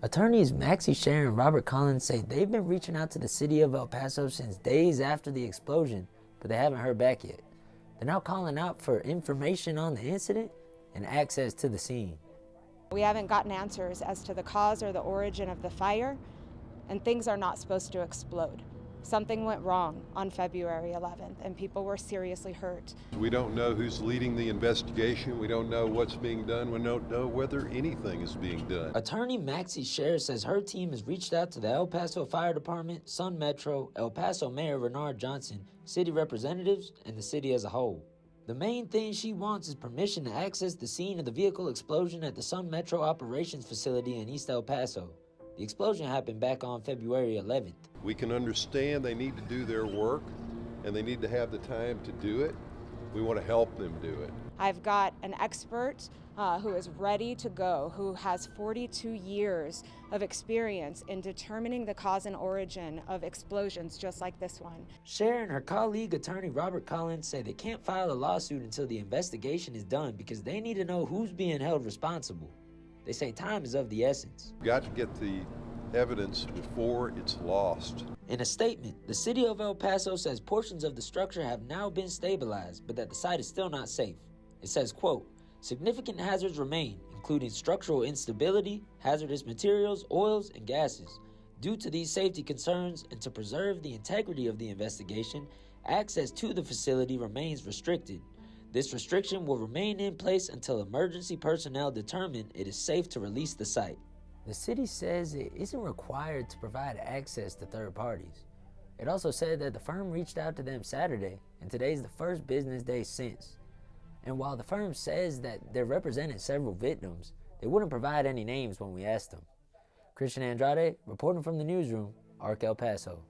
Attorneys Maxey, Scherr, and Robert Collins say they've been reaching out to the city of El Paso since days after the explosion, but they haven't heard back yet. They're now calling out for information on the incident and access to the scene. We haven't gotten answers as to the cause or the origin of the fire, and things are not supposed to explode. Something went wrong on February 11th, and people were seriously hurt. We don't know who's leading the investigation. We don't know what's being done. We don't know whether anything is being done. Attorney Maxey Scherr says her team has reached out to the El Paso Fire Department, Sun Metro, El Paso Mayor Renard Johnson, city representatives, and the city as a whole. The main thing she wants is permission to access the scene of the vehicle explosion at the Sun Metro Operations Facility in East El Paso. The explosion happened back on February 11th. We can understand they need to do their work and they need to have the time to do it. We want to help them do it. I've got an expert who is ready to go, who has 42 years of experience in determining the cause and origin of explosions just like this one. Scherr and her colleague, attorney Robert Collins, say they can't file a lawsuit until the investigation is done because they need to know who's being held responsible. They say time is of the essence. We've got to get the evidence before it's lost. In a statement, the city of El Paso says portions of the structure have now been stabilized, but that the site is still not safe. It says, quote, "Significant hazards remain, including structural instability, hazardous materials, oils, and gases. Due to these safety concerns and to preserve the integrity of the investigation, access to the facility remains restricted. This restriction will remain in place until emergency personnel determine it is safe to release the site." The city says it isn't required to provide access to third parties. It also said that the firm reached out to them Saturday, and today's the first business day since. And while the firm says that they represented several victims, they wouldn't provide any names when we asked them. Christian Andrade, reporting from the Newsroom, ARC El Paso.